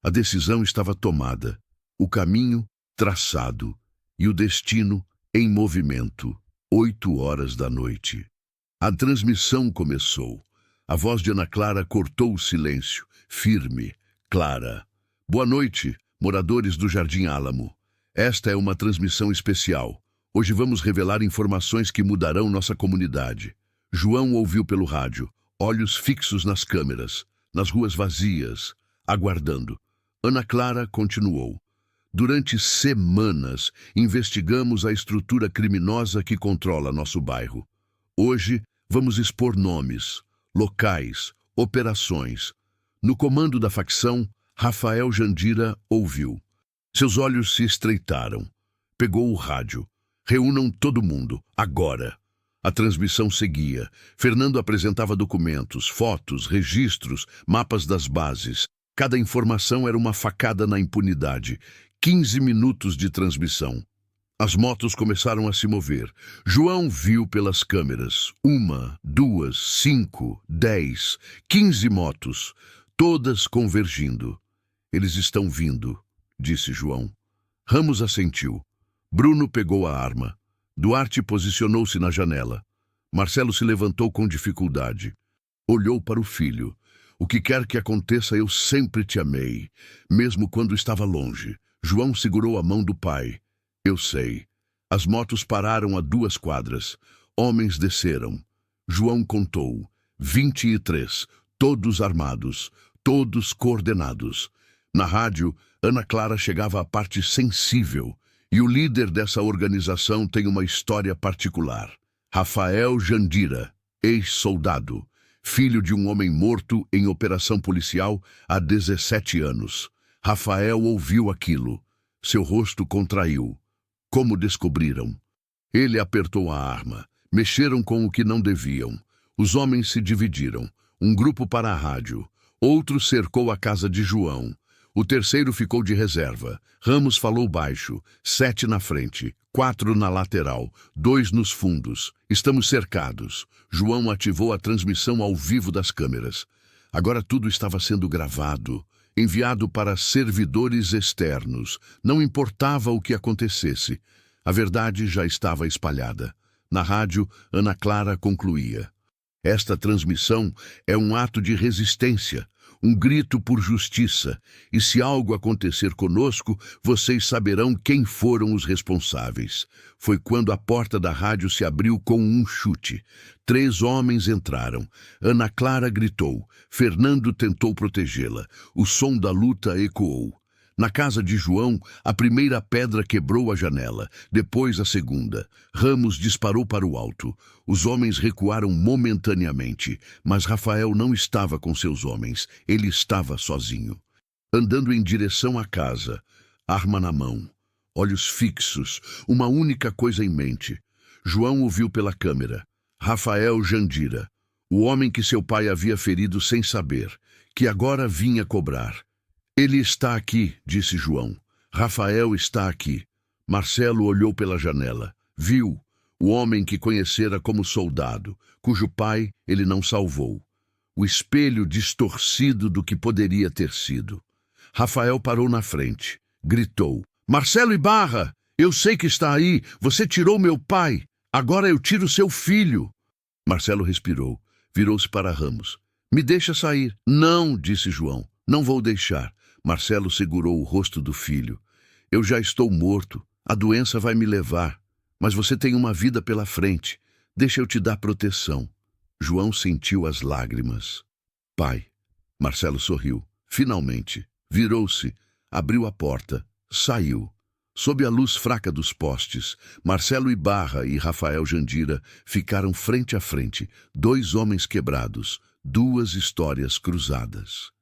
A decisão estava tomada, o caminho traçado e o destino em movimento. 8 horas da noite. A transmissão começou. A voz de Ana Clara cortou o silêncio, firme, clara. Boa noite, moradores do Jardim Álamo. Esta é uma transmissão especial. Hoje vamos revelar informações que mudarão nossa comunidade. João ouviu pelo rádio, olhos fixos nas câmeras, nas ruas vazias, aguardando. Ana Clara continuou. Durante semanas, investigamos a estrutura criminosa que controla nosso bairro. Hoje, vamos expor nomes, locais, operações. No comando da facção, Rafael Jandira ouviu. Seus olhos se estreitaram. Pegou o rádio. Reúnam todo mundo, agora. A transmissão seguia. Fernando apresentava documentos, fotos, registros, mapas das bases. Cada informação era uma facada na impunidade. 15 minutos de transmissão. As motos começaram a se mover. João viu pelas câmeras. 1, 2, 5, 10, 15 motos, todas convergindo. Eles estão vindo, disse João. Ramos assentiu. Bruno pegou a arma. Duarte posicionou-se na janela. Marcelo se levantou com dificuldade. Olhou para o filho. O que quer que aconteça, eu sempre te amei, mesmo quando estava longe. João segurou a mão do pai. Eu sei. As motos pararam a 2 quadras. Homens desceram. João contou. 23, todos armados, todos coordenados. Na rádio, Ana Clara chegava à parte sensível. E o líder dessa organização tem uma história particular. Rafael Jandira, ex-soldado, filho de um homem morto em operação policial há 17 anos. Rafael ouviu aquilo. Seu rosto contraiu. Como descobriram? Ele apertou a arma. Mexeram com o que não deviam. Os homens se dividiram. Um grupo para a rádio. Outro cercou a casa de João. O terceiro ficou de reserva. Ramos falou baixo. 7 na frente, 4 na lateral, 2 nos fundos. Estamos cercados. João ativou a transmissão ao vivo das câmeras. Agora tudo estava sendo gravado, enviado para servidores externos. Não importava o que acontecesse. A verdade já estava espalhada. Na rádio, Ana Clara concluía. Esta transmissão é um ato de resistência, um grito por justiça, e se algo acontecer conosco, vocês saberão quem foram os responsáveis. Foi quando a porta da rádio se abriu com um chute. 3 homens entraram. Ana Clara gritou. Fernando tentou protegê-la. O som da luta ecoou. Na casa de João, a primeira pedra quebrou a janela, depois a segunda. Ramos disparou para o alto. Os homens recuaram momentaneamente, mas Rafael não estava com seus homens. Ele estava sozinho. Andando em direção à casa, arma na mão, olhos fixos, uma única coisa em mente. João ouviu pela câmera. Rafael Jandira, o homem que seu pai havia ferido sem saber, que agora vinha cobrar. Ele está aqui, disse João. Rafael está aqui. Marcelo olhou pela janela. Viu o homem que conhecera como soldado, cujo pai ele não salvou. O espelho distorcido do que poderia ter sido. Rafael parou na frente. Gritou. Marcelo Ibarra, eu sei que está aí. Você tirou meu pai. Agora eu tiro seu filho. Marcelo respirou. Virou-se para Ramos. Me deixa sair. Não, disse João. Não vou deixar. Marcelo segurou o rosto do filho. Eu já estou morto. A doença vai me levar. Mas você tem uma vida pela frente. Deixa eu te dar proteção. João sentiu as lágrimas. Pai. Marcelo sorriu. Finalmente. Virou-se. Abriu a porta. Saiu. Sob a luz fraca dos postes, Marcelo Ibarra e Rafael Jandira ficaram frente a frente. 2 homens quebrados. 2 histórias cruzadas.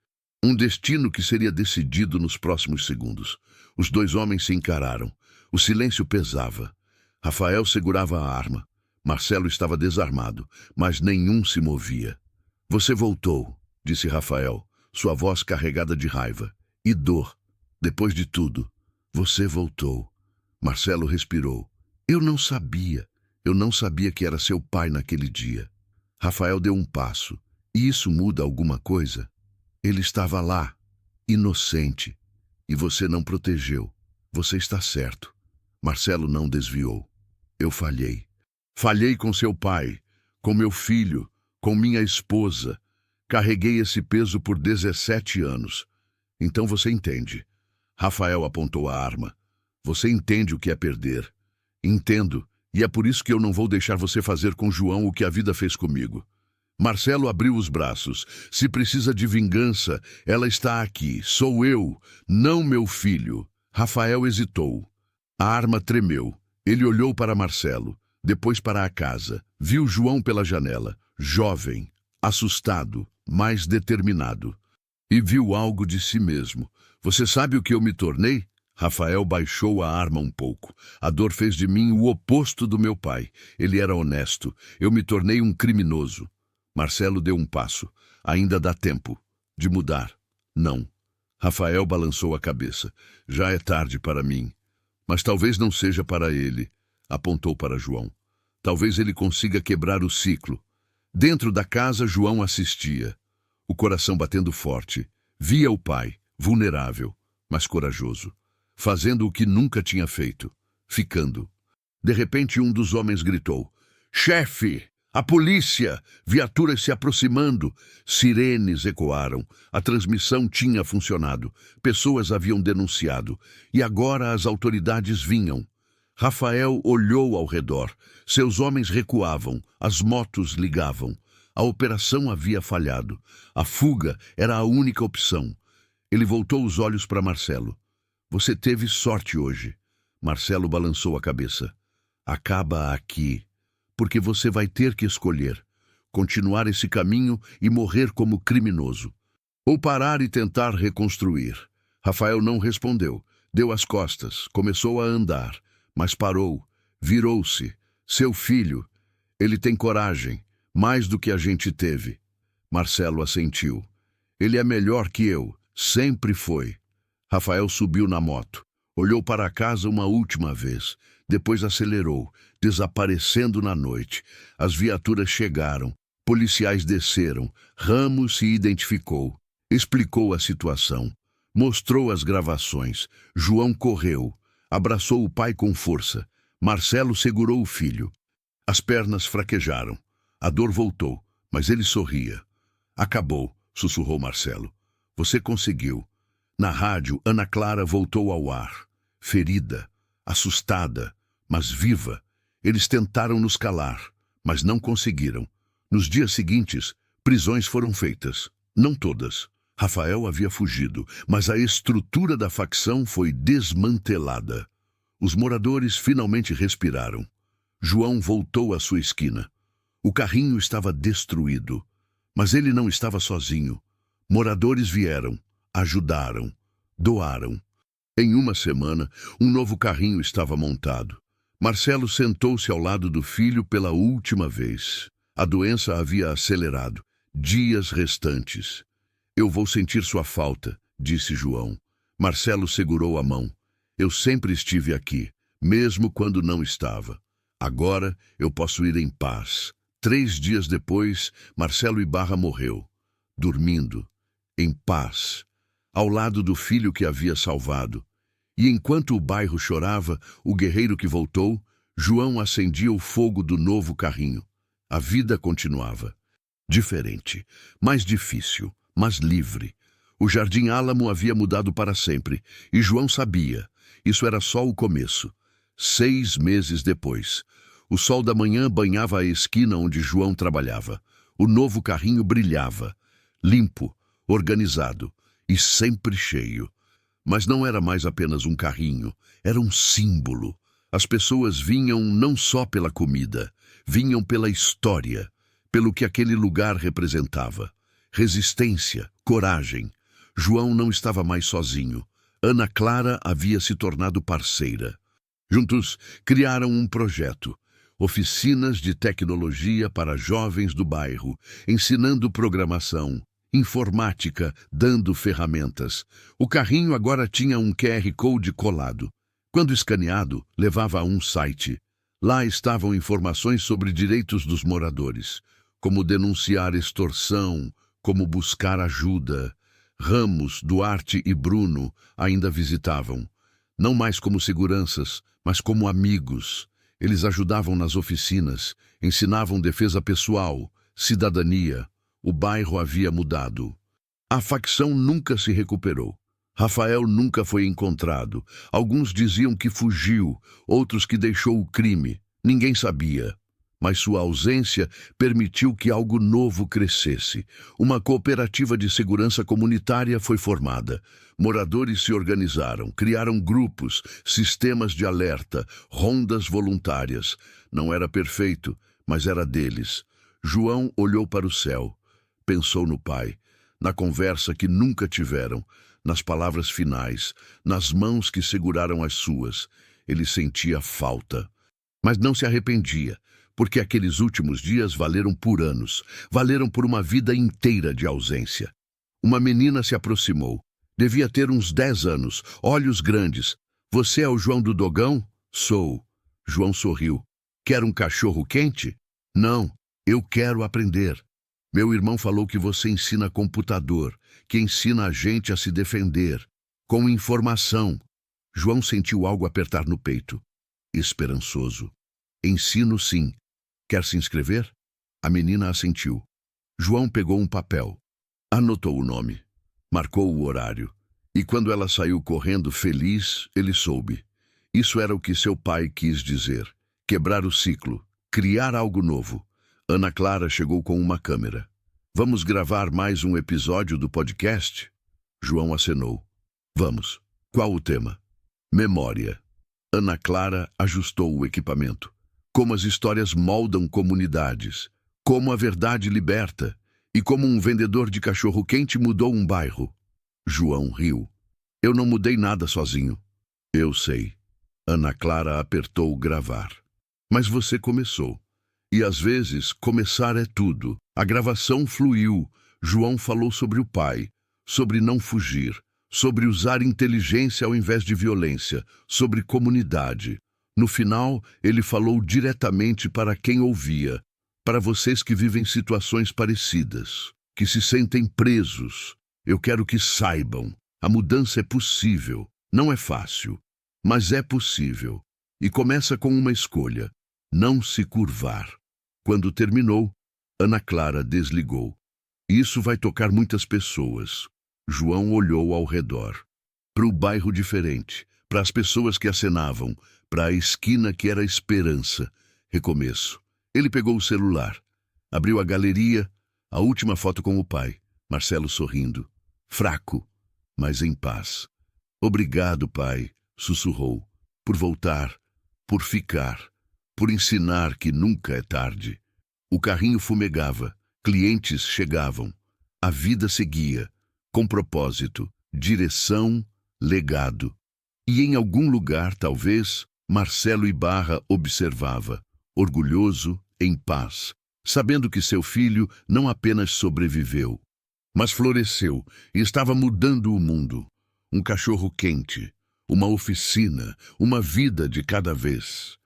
Um destino que seria decidido nos próximos segundos. Os 2 homens se encararam. O silêncio pesava. Rafael segurava a arma. Marcelo estava desarmado, mas nenhum se movia. Você voltou, disse Rafael, sua voz carregada de raiva e dor. Depois de tudo, você voltou. Marcelo respirou. Eu não sabia que era seu pai naquele dia. Rafael deu um passo. E isso muda alguma coisa? Ele estava lá, inocente, e você não protegeu. Você está certo. Marcelo não desviou. Eu falhei. Falhei com seu pai, com meu filho, com minha esposa. Carreguei esse peso por 17 anos. Então você entende. Rafael apontou a arma. Você entende o que é perder. Entendo, e é por isso que eu não vou deixar você fazer com João o que a vida fez comigo. Marcelo abriu os braços. Se precisa de vingança, ela está aqui. Sou eu, não meu filho. Rafael hesitou. A arma tremeu. Ele olhou para Marcelo, depois para a casa. Viu João pela janela, jovem, assustado, mas determinado. E viu algo de si mesmo. Você sabe o que eu me tornei? Rafael baixou a arma um pouco. A dor fez de mim o oposto do meu pai. Ele era honesto. Eu me tornei um criminoso. Marcelo deu um passo. Ainda dá tempo de mudar. Não. Rafael balançou a cabeça. Já é tarde para mim. Mas talvez não seja para ele. Apontou para João. Talvez ele consiga quebrar o ciclo. Dentro da casa, João assistia. O coração batendo forte. Via o pai, vulnerável, mas corajoso. Fazendo o que nunca tinha feito. Ficando. De repente, um dos homens gritou. Chefe! A polícia! Viaturas se aproximando. Sirenes ecoaram. A transmissão tinha funcionado. Pessoas haviam denunciado. E agora as autoridades vinham. Rafael olhou ao redor. Seus homens recuavam. As motos ligavam. A operação havia falhado. A fuga era a única opção. Ele voltou os olhos para Marcelo. Você teve sorte hoje. Marcelo balançou a cabeça. Acaba aqui. Porque você vai ter que escolher. Continuar esse caminho e morrer como criminoso. Ou parar e tentar reconstruir. Rafael não respondeu. Deu as costas. Começou a andar. Mas parou. Virou-se. Seu filho. Ele tem coragem. Mais do que a gente teve. Marcelo assentiu. Ele é melhor que eu. Sempre foi. Rafael subiu na moto. Olhou para a casa uma última vez. Depois acelerou, desaparecendo na noite. As viaturas chegaram. Policiais desceram. Ramos se identificou. Explicou a situação. Mostrou as gravações. João correu. Abraçou o pai com força. Marcelo segurou o filho. As pernas fraquejaram. A dor voltou, mas ele sorria. Acabou, sussurrou Marcelo. Você conseguiu. Na rádio, Ana Clara voltou ao ar. Ferida, assustada, mas viva. Eles tentaram nos calar, mas não conseguiram. Nos dias seguintes, prisões foram feitas. Não todas. Rafael havia fugido, mas a estrutura da facção foi desmantelada. Os moradores finalmente respiraram. João voltou à sua esquina. O carrinho estava destruído, mas ele não estava sozinho. Moradores vieram, ajudaram, doaram. Em uma semana, um novo carrinho estava montado. Marcelo sentou-se ao lado do filho pela última vez. A doença havia acelerado. Dias restantes. Eu vou sentir sua falta, disse João. Marcelo segurou a mão. Eu sempre estive aqui, mesmo quando não estava. Agora eu posso ir em paz. 3 dias depois, Marcelo Ibarra morreu. Dormindo, em paz, ao lado do filho que havia salvado. E enquanto o bairro chorava, o guerreiro que voltou, João acendia o fogo do novo carrinho. A vida continuava. Diferente, mais difícil, mas livre. O Jardim Álamo havia mudado para sempre, e João sabia. Isso era só o começo. 6 meses depois, o sol da manhã banhava a esquina onde João trabalhava. O novo carrinho brilhava, limpo, organizado e sempre cheio. Mas não era mais apenas um carrinho, era um símbolo. As pessoas vinham não só pela comida, vinham pela história, pelo que aquele lugar representava. Resistência, coragem. João não estava mais sozinho. Ana Clara havia se tornado parceira. Juntos, criaram um projeto. Oficinas de tecnologia para jovens do bairro, ensinando programação, informática, dando ferramentas. O carrinho agora tinha um QR Code colado. Quando escaneado, levava a um site. Lá estavam informações sobre direitos dos moradores, como denunciar extorsão, como buscar ajuda. Ramos, Duarte e Bruno ainda visitavam. Não mais como seguranças, mas como amigos. Eles ajudavam nas oficinas, ensinavam defesa pessoal, cidadania. O bairro havia mudado. A facção nunca se recuperou. Rafael nunca foi encontrado. Alguns diziam que fugiu, outros que deixou o crime. Ninguém sabia. Mas sua ausência permitiu que algo novo crescesse. Uma cooperativa de segurança comunitária foi formada. Moradores se organizaram, criaram grupos, sistemas de alerta, rondas voluntárias. Não era perfeito, mas era deles. João olhou para o céu. Pensou no pai, na conversa que nunca tiveram, nas palavras finais, nas mãos que seguraram as suas. Ele sentia falta, mas não se arrependia, porque aqueles últimos dias valeram por anos, valeram por uma vida inteira de ausência. Uma menina se aproximou. Devia ter uns 10 anos, olhos grandes. Você é o João do Dogão? Sou. João sorriu. Quer um cachorro quente? Não, eu quero aprender. Meu irmão falou que você ensina computador, que ensina a gente a se defender, com informação. João sentiu algo apertar no peito. Esperançoso. Ensino sim. Quer se inscrever? A menina assentiu. João pegou um papel. Anotou o nome. Marcou o horário. E quando ela saiu correndo feliz, ele soube. Isso era o que seu pai quis dizer. Quebrar o ciclo. Criar algo novo. Ana Clara chegou com uma câmera. Vamos gravar mais um episódio do podcast? João acenou. Vamos. Qual o tema? Memória. Ana Clara ajustou o equipamento. Como as histórias moldam comunidades. Como a verdade liberta. E como um vendedor de cachorro-quente mudou um bairro. João riu. Eu não mudei nada sozinho. Eu sei. Ana Clara apertou gravar. Mas você começou. E às vezes, começar é tudo. A gravação fluiu. João falou sobre o pai, sobre não fugir, sobre usar inteligência ao invés de violência, sobre comunidade. No final, ele falou diretamente para quem ouvia, para vocês que vivem situações parecidas, que se sentem presos. Eu quero que saibam, a mudança é possível. Não é fácil, mas é possível. E começa com uma escolha: não se curvar. Quando terminou, Ana Clara desligou. Isso vai tocar muitas pessoas. João olhou ao redor. Para o bairro diferente, para as pessoas que acenavam, para a esquina que era esperança. Recomeço. Ele pegou o celular. Abriu a galeria, a última foto com o pai, Marcelo sorrindo. Fraco, mas em paz. Obrigado, pai, sussurrou, por voltar, por ficar, por ensinar que nunca é tarde. O carrinho fumegava, clientes chegavam. A vida seguia, com propósito, direção, legado. E em algum lugar, talvez, Marcelo Ibarra observava, orgulhoso, em paz, sabendo que seu filho não apenas sobreviveu, mas floresceu e estava mudando o mundo. Um cachorro quente, uma oficina, uma vida de cada vez.